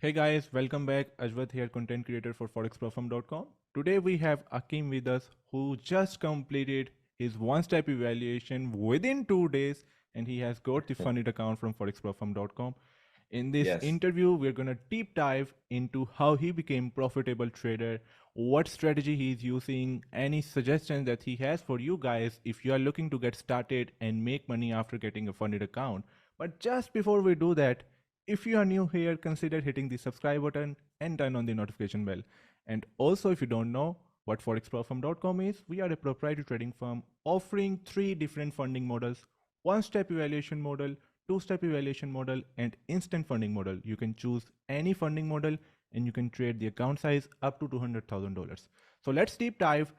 Hey guys, welcome back. Ajwat here, content creator for forexperform.com. Today we have Akim with us who just completed his one-step evaluation within 2 days and he has got the funded account from forexperform.com. In this Yes. interview, we're going to deep dive into how he became profitable trader, what strategy he's using, any suggestions that he has for you guys if you are looking to get started and make money after getting a funded account. But just before we do that, if you are new here, consider hitting the subscribe button and turn on the notification bell. And also, if you don't know what forexperform.com is, we are a proprietary trading firm offering 3 different funding models: one-step evaluation model, two-step evaluation model, and instant funding model. You can choose any funding model and you can trade the account size up to $200,000. So let's deep dive.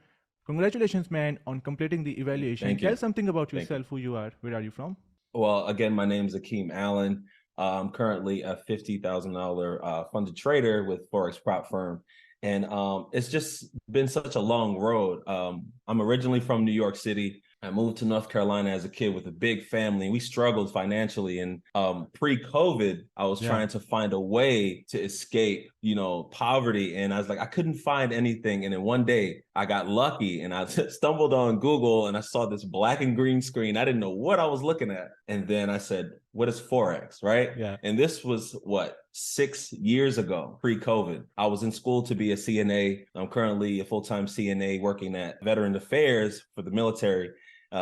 Congratulations, man, on completing the evaluation. Thank Tell you. something about Thank you. yourself, who you are, where are you from? Well, again, my name is Akim Allen. I'm currently a $50,000 funded trader with Forex prop firm. And it's just been such a long road. I'm originally from New York City. I moved to North Carolina as a kid with a big family. We struggled financially. And pre-COVID, I was Yeah. trying to find a way to escape, poverty. And I was like, I couldn't find anything. And then one day I got lucky and I stumbled on Google and I saw this black and green screen. I didn't know what I was looking at. And then I said, what is Forex, right? Yeah. And this was what, 6 years ago, pre-COVID. I was in school to be a CNA. I'm currently a full-time CNA working at Veteran Affairs for the military.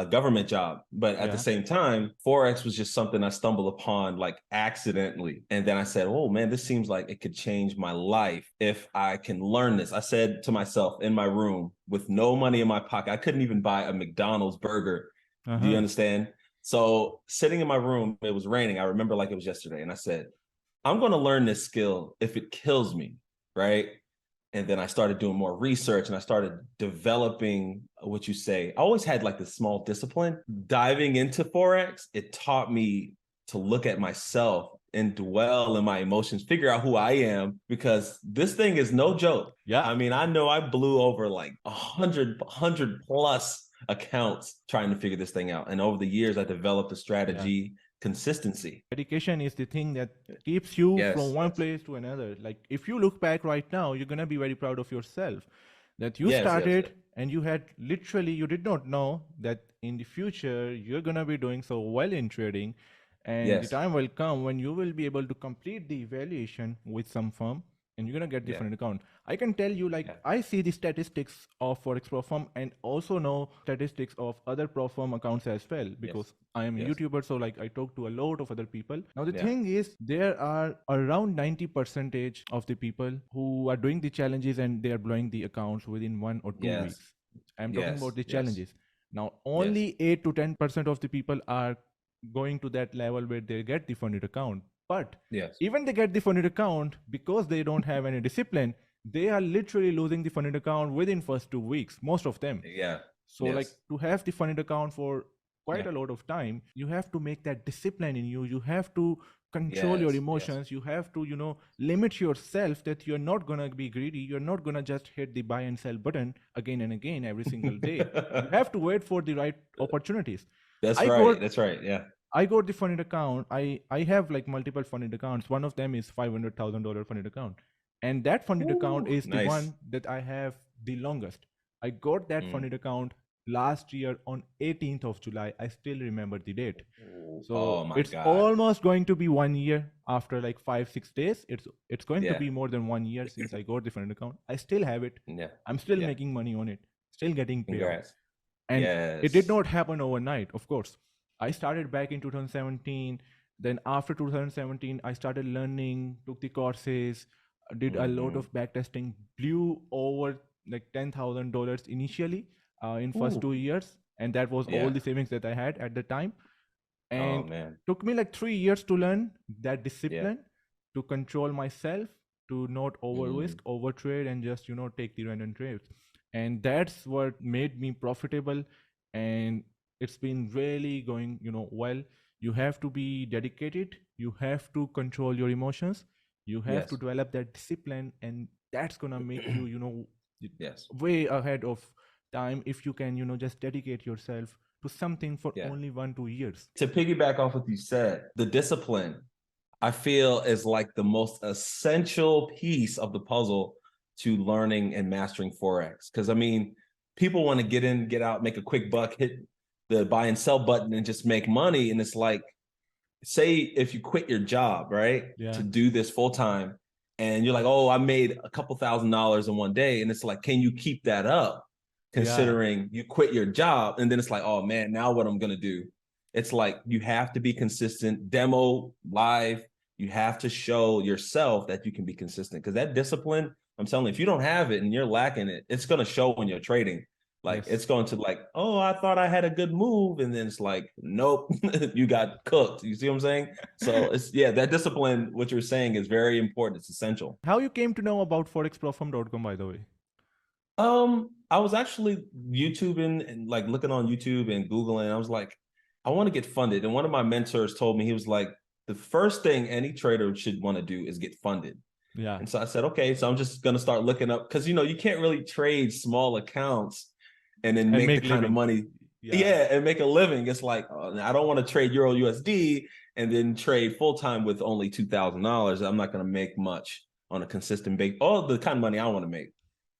Government job. But at the Yeah. same time, Forex was just something I stumbled upon like accidentally. And then I said, oh man, this seems like it could change my life if I can learn this. I said to myself in my room with no money in my pocket, I couldn't even buy a McDonald's burger. Do you Uh-huh. understand? So sitting in my room, it was raining. I remember like it was yesterday. And I said, I'm going to learn this skill if it kills me, right? And then I started doing more research and I started developing what you say. I always had like this small discipline. Diving into Forex, it taught me to look at myself and dwell in my emotions, figure out who I am, because this thing is no joke. Yeah. I mean, I know I blew over like 100 plus accounts trying to figure this thing out. And over the years, I developed a Yeah. strategy, consistency. Dedication is the thing that keeps you from Yes, one place to another. Like if you look back right now, you're gonna be very proud of yourself that you yes, yes, yes, started and you had literally you did not know that in the future you're gonna be doing so well in trading, and the yes, time will come when you will be able to complete the evaluation with some firm and you're gonna get yeah, different account. I can tell you, like, yeah, I see the statistics of Forex Pro Firm and also know statistics of other Pro Firm accounts as well, yes, because I am a yes, YouTuber, so like I talk to a lot of other people. Now the yeah. thing is, there are around 90 percentage of the people who are doing the challenges and they are blowing the accounts within 1 or 2 weeks. Yes, I'm talking about yes, the yes, challenges. Now yes, only 8 to 10% of the people are going to that level where they get the funded account. But yes. even they get the funded account, because they don't have any discipline, they are literally losing the funded account within first 2 weeks, most of them. Yeah, So like yes, to have the funded account for quite yeah, a lot of time, you have to make that discipline in you. You have to control your yes, yes, emotions. You have to, limit yourself, that you're not gonna be greedy. You're not gonna just hit the buy and sell button again and again every single day. You have to wait for the right opportunities. That's I got right. That's right. Yeah. I got the funded account. I have like multiple funded accounts. One of them is $500,000 funded account, and that funded account Woo, is the nice. one that I have the longest. I got that Mm. funded account last year on 18th of July. I still remember the date. So Oh my it's God. almost going to be 1 year after like 5 6 days. It's going to Yeah, be more than 1 year since I got the funded account. I still have it. yeah, I'm still yeah. making money on it. Still getting payout. Congrats. And it did Yes. not happen overnight, of course. I started back in 2017. Then after 2017, I started learning, took the courses, did a lot Hmm. of backtesting, blew over like $10,000 initially in first Ooh. 2 years, and that was all Yeah. the savings that I had at the time. Oh And man. took me like 3 years to learn that Yeah. discipline, to control myself, to not over risk, Mm. over trade, and just take the random trades. And that's what made me profitable. And it's been really going well. You have to be dedicated, you have to control your emotions, you have to Yes. develop that discipline, and that's gonna make you Yes. way ahead of time if you can just dedicate yourself to something for Yeah. only 1 2 years. To piggyback off what you said, the discipline. I feel is like the most essential piece of the puzzle to learning and mastering Forex. Because I mean, people want to get in, get out, make a quick buck, hit the buy and sell button and just make money. And it's like, say if you quit your job, right, to Yeah. do this full time, and you're like, oh, I made a couple $1,000s in one day. And it's like, can you keep that up Yeah. considering you quit your job? And then it's like, oh man, now what I'm gonna do? It's like you have to be consistent, demo live. You have to show yourself that you can be consistent because that discipline, I'm telling you, if you don't have it and you're lacking it, it's gonna show when you're trading. Like Yes. it's going to like, oh, I thought I had a good move, and then it's like, nope, you got cooked. You see what I'm saying? So it's yeah, that discipline, what you're saying, is very important. It's essential. How you came to know about forexplatform.com, by the way? I was actually YouTubing and like looking on YouTube and Googling. I was like, I want to get funded. And one of my mentors told me, he was like, the first thing any trader should want to do is get funded. Yeah. And so I said, okay, so I'm just gonna start looking up because you know you can't really trade small accounts and then And make the make kind of living. money, Yeah. yeah, and make a living. It's like I don't want to trade Euro USD and then trade full time with only $2,000. I'm not gonna make much on a consistent base. All the kind of money I want to make,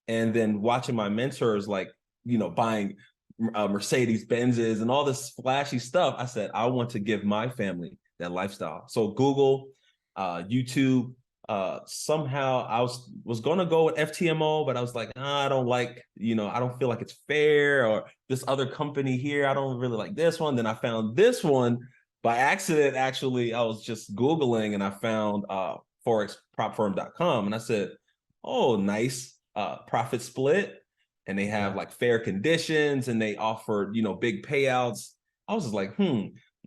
and then watching my mentors like you know buying Mercedes Benzes and all this flashy stuff. I said I want to give my family that lifestyle. So Google, YouTube. Somehow I was going to go with FTMO, but I was like, I don't like, you know, I don't feel like it's fair, or this other company here, I don't really like this one. Then I found this one by accident. Actually, I was just Googling and I found forexpropfirm.com, and I said, oh, nice profit split, and they have Yeah. like fair conditions and they offered, you know, big payouts. I was just like,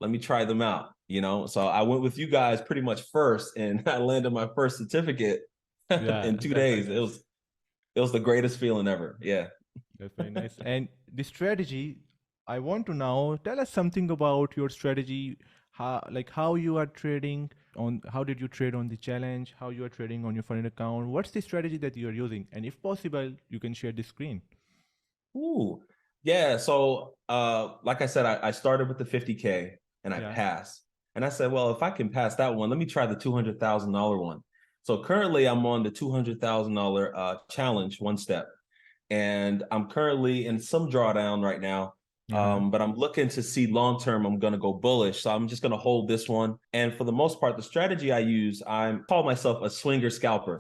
let me try them out, you know. So I went with you guys pretty much first, and I landed my first certificate Yeah. in two That's very days. nice. It was the greatest feeling ever. Yeah. That's very nice. And the strategy, I want to now tell us something about your strategy, how you are trading on, how did you trade on the challenge, how you are trading on your foreign account, what's the strategy that you are using, and if possible, you can share the screen. Ooh. Yeah. So like I said, I started with the 50K and I Yeah. passed. And I said, well, if I can pass that one, let me try the $200,000 one. So currently I'm on the $200,000 challenge, one step. And I'm currently in some drawdown right now. Uh-huh. But I'm looking to see long term, I'm gonna go bullish. So I'm just gonna hold this one. And for the most part, the strategy I use, I call myself a swinger scalper.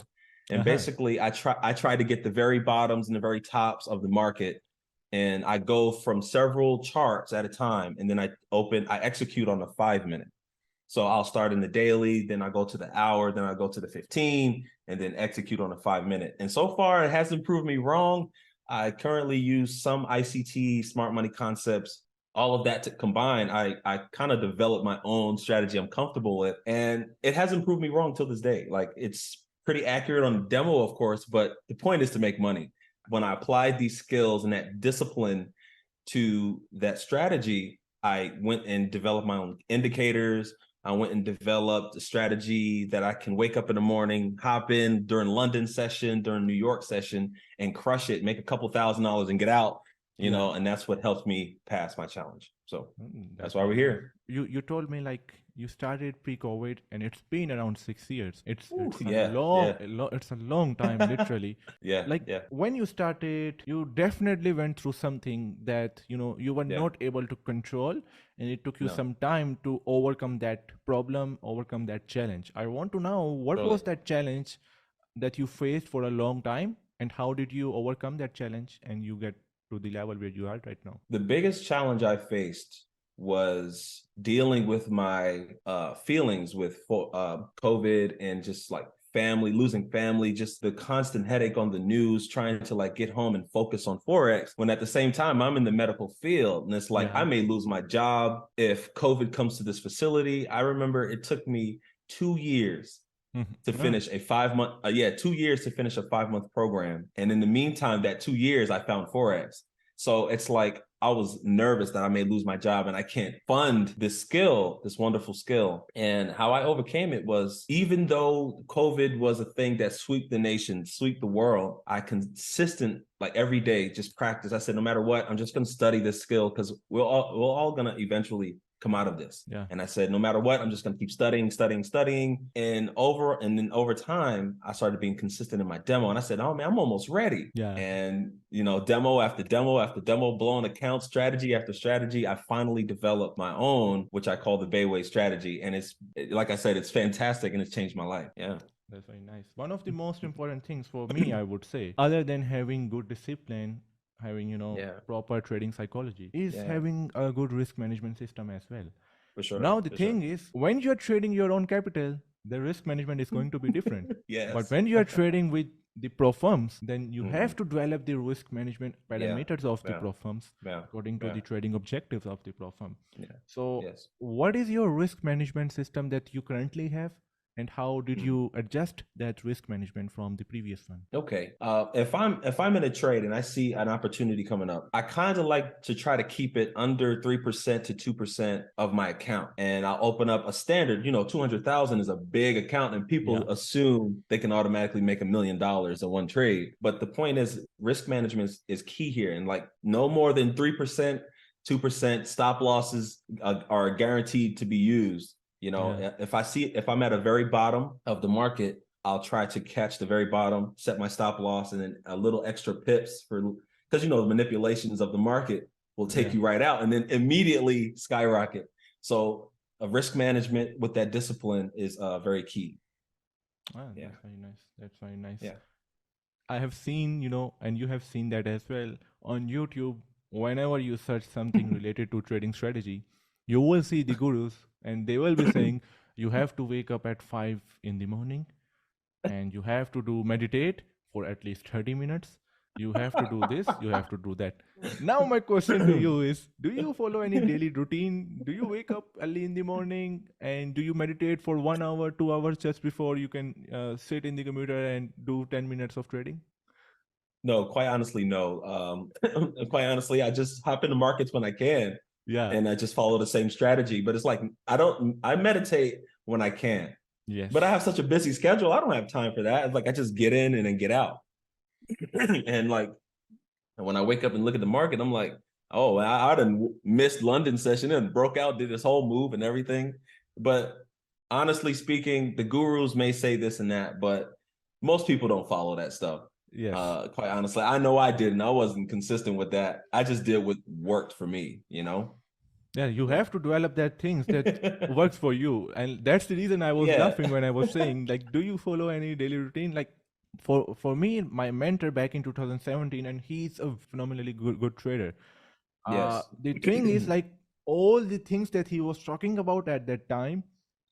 And Uh-huh. basically I try to get the very bottoms and the very tops of the market. And I go from several charts at a time. And then I execute on the 5 minute. So I'll start in the daily, then I go to the hour, then I go to the 15, and then execute on the 5 minute. And so far, it hasn't proved me wrong. I currently use some ICT, smart money concepts, all of that to combine. I kind of developed my own strategy I'm comfortable with, and it hasn't proved me wrong till this day. Like it's pretty accurate on the demo, of course, but the point is to make money. When I applied these skills and that discipline to that strategy, I went and developed my own indicators. I went and developed a strategy that I can wake up in the morning, hop in during London session, during New York session, and crush it, make a couple $1,000s and get out, you Yeah. know, and that's what helped me pass my challenge. So That's that's why very we're nice. here. You told me like you started pre-COVID and it's been around 6 years. It's Ooh, it's a yeah, long yeah, it's a long time, literally. yeah, Like yeah, when you started, you definitely went through something that you were yeah. not able to control, and it took you No, some time to overcome that problem, overcome that challenge. I want to know what totally. was that challenge that you faced for a long time, and how did you overcome that challenge and you get to the level where you are right now? The biggest challenge I faced was dealing with my feelings with COVID and just like family, losing family, just the constant headache on the news, trying to like get home and focus on Forex. When at the same time, I'm in the medical field and it's like I Yeah. may lose my job if COVID comes to this facility. I remember it took me 2 years to Ah, finish a 5 month, 2 years to finish a 5 month program. And in the meantime, that 2 years, I found Forex. So it's like I was nervous that I may lose my job and I can't fund this skill, this wonderful skill. And how I overcame it was even though COVID was a thing that swept the nation, swept the world, I consistent like every day just practice. I said, no matter what, I'm just going to study this skill because we're all gonna eventually come out of this. Yeah. And I said, no matter what, I'm just going to keep studying. And then over time, I started being consistent in my demo. And I said, oh man, I'm almost ready. Yeah. And, demo after demo after demo, blowing account, strategy after strategy, I finally developed my own, which I call the Bayway strategy. And it's, like I said, it's fantastic and it's changed my life. Yeah. That's very nice. One of the most important things for me, I would say, other than having good discipline, having, Yeah. proper trading psychology, is Yeah. having a good risk management system as well. For sure. Now, the For thing sure. is, when you're trading your own capital, the risk management is going to be different. Yes. But when you are trading with the pro firms, then you Mhm. have to develop the risk management parameters of the Yeah. pro firms Yeah. according to Yeah. the trading objectives of the pro firm. Yeah. So, Yes. what is your risk management system that you currently have? And how did you adjust that risk management from the previous one? Okay. If I'm in a trade and I see an opportunity coming up, I kind of like to try to keep it under 3% to 2% of my account. And I'll open up a standard, 200,000 is a big account and people assume they can automatically make $1 million in one trade. But the point is risk management is key here. And like no more than 3%, 2% stop losses are guaranteed to be used. If I'm at a very bottom of the market, I'll try to catch the very bottom, set my stop loss, and then a little extra pips because the manipulations of the market will take you right out and then immediately skyrocket. So a risk management with that discipline is very key. That's very nice. That's very nice. Yeah. I have seen, and you have seen that as well on YouTube. Whenever you search something related to trading strategy, you will see the gurus and they will be saying you have to wake up at 5 in the morning and you have to meditate for at least 30 minutes. You have to do this, you have to do that. Now my question to you is, do you follow any daily routine? Do you wake up early in the morning and do you meditate for 1 hour, 2 hours just before you can sit in the computer and do 10 minutes of trading? No, quite honestly, no. Quite honestly, I just hop into markets when I can. Yeah. And I just follow the same strategy. But it's like I meditate when I can. Yes. But I have such a busy schedule, I don't have time for that. It's like I just get in and then get out. And when I wake up and look at the market, I'm like, oh, I done missed London session and broke out, did this whole move and everything. But honestly speaking, the gurus may say this and that, but most people don't follow that stuff. Yes. Quite honestly, I know I didn't. I wasn't consistent with that. I just did what worked for me, Yeah, you have to develop that things that works for you. And that's the reason I was laughing when I was saying, like, do you follow any daily routine? Like, for me, my mentor back in 2017, and he's a phenomenally good trader. Yes. The thing is, like, all the things that he was talking about at that time,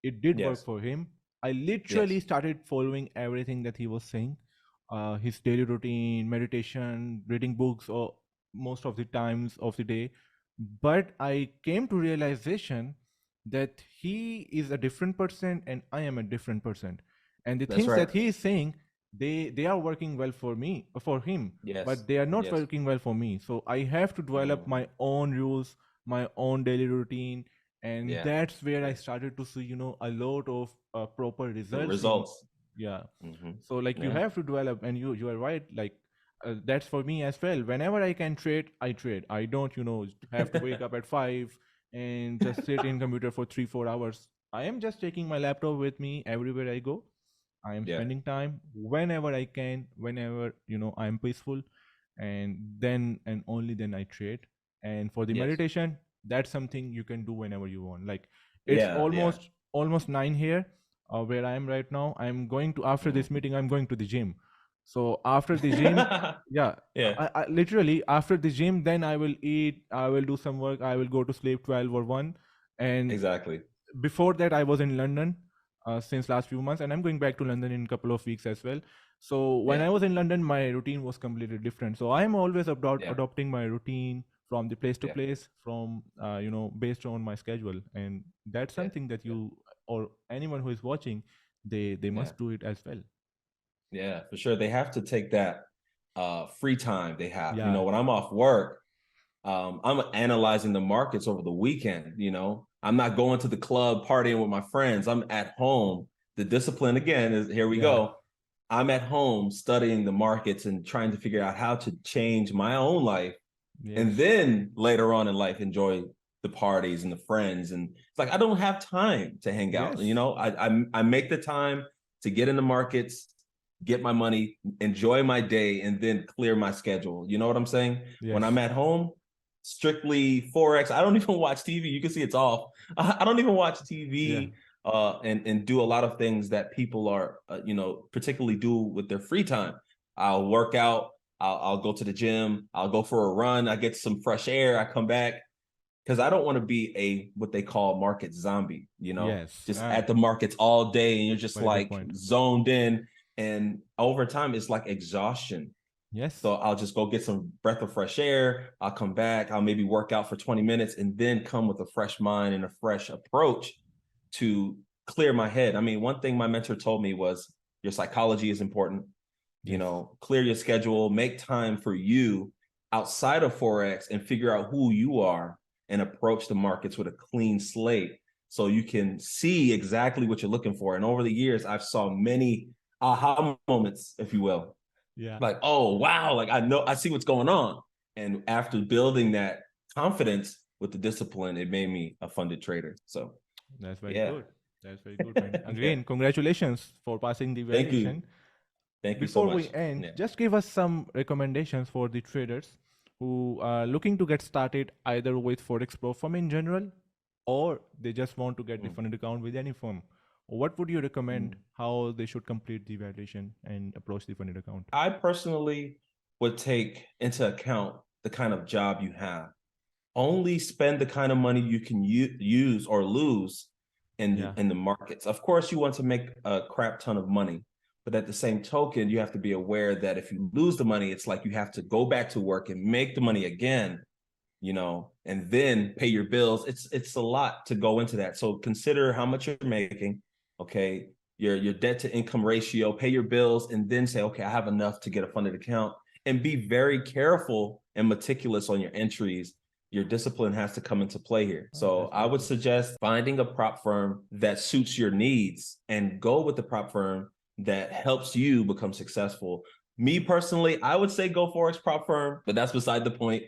it did work for him. I literally started following everything that he was saying. His daily routine, meditation, reading books, or most of the times of the day. But I came to realization that he is a different person and I am a different person. And the things that he is saying, they are working well for him, but they are not working well for me. So I have to develop my own rules, my own daily routine, and that's where I started to see, a lot of proper results. So like you have to develop, and you are right. Like that's for me as well. Whenever I can trade, I trade. I don't, have to wake up at 5 and just sit in computer for 3-4 hours. I am just taking my laptop with me everywhere I go. I am spending time whenever I can, whenever I'm peaceful, and then and only then I trade. And for the meditation, that's something you can do whenever you want. Like it's almost 9 here, where I am right now. I'm going to after this meeting. I'm going to the gym. So after the gym, I literally after the gym, then I will eat. I will do some work. I will go to sleep 12 or 1. And before that, I was in London since last few months, and I'm going back to London in a couple of weeks as well. So when I was in London, my routine was completely different. So I'm always adopting my routine from the place to place, from based on my schedule, and that's something that you or anyone who is watching, they must do it as well. Yeah, for sure. They have to take that free time they have. When I'm off work, I'm analyzing the markets over the weekend. I'm not going to the club partying with my friends. I'm at home. The discipline again is here we go. I'm at home studying the markets and trying to figure out how to change my own life. And then later on in life, enjoy the parties and the friends. And it's like, I don't have time to hang out. Yes. You know, I make the time to get in the markets, get my money, enjoy my day, and then clear my schedule. You know what I'm saying? When I'm Yes. at home, strictly Forex. I don't even watch TV. You can see it's off. I don't even watch Yeah. TV and do a lot of things that people are, particularly do with their free time. I'll work out. I'll go to the gym. I'll go for a run. I get some fresh air. I come back because I don't want to be a what they call market zombie, Yes. just at the markets all day and you're just Very good like point. zoned in. And over time, it's like exhaustion. Yes. So I'll just go get some breath of fresh air. I'll come back. I'll maybe work out for 20 minutes and then come with a fresh mind and a fresh approach to clear my head. I mean, one thing my mentor told me was your psychology is important. Yes. Clear your schedule, make time for you outside of Forex and figure out who you are and approach the markets with a clean slate so you can see exactly what you're looking for. And over the years, I've saw many aha moments, if you will. Yeah. Like, oh, wow, like I see what's going on. And after building that confidence with the discipline, it made me a funded trader. So, That's very yeah. good. That's very good, man. Yeah. Again, congratulations for passing the Thank you. evaluation. Thank you so Before much. we end, Yeah. just give us some recommendations for the traders who are looking to get started either with Forex Pro firm in general or they just want to get the Mm. funded account with any firm. What would you recommend Mm. how they should complete the evaluation and approach the funded account? I personally would take into account the kind of job you have. Only spend the kind of money you can use or lose Yeah. in the markets. Of course, you want to make a crap ton of money, but at the same token, you have to be aware that if you lose the money, it's like you have to go back to work and make the money again, and then pay your bills. It's a lot to go into that. So consider how much you're making, okay, your debt to income ratio, pay your bills, and then say, okay, I have enough to get a funded account, and be very careful and meticulous on your entries. Your discipline has to come into play here. Oh, So that's I very would good. suggest finding a prop firm that suits your needs and go with the prop firm that helps you become successful. Me personally, I would say go Forex prop firm, but that's beside the point.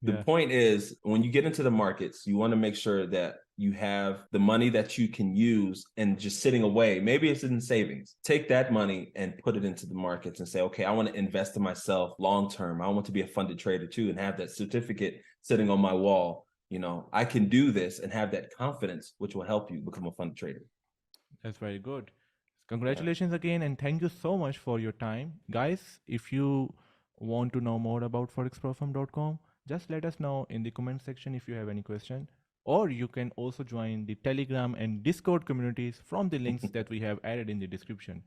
The Yeah. point is, when you get into the markets, you want to make sure that you have the money that you can use and just sitting away. Maybe it's in savings. Take that money and put it into the markets and say, okay, I want to invest in myself long term. I want to be a funded trader too and have that certificate sitting on my wall. I can do this and have that confidence, which will help you become a funded trader. That's very good. Yeah. Congratulations again, and thank you so much for your time. Guys, if you want to know more about forexprofirm.com, just let us know in the comment section if you have any question. Or you can also join the Telegram and Discord communities from the links that we have added in the description.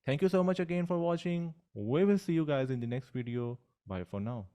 Thank you so much again for watching. We will see you guys in the next video. Bye for now.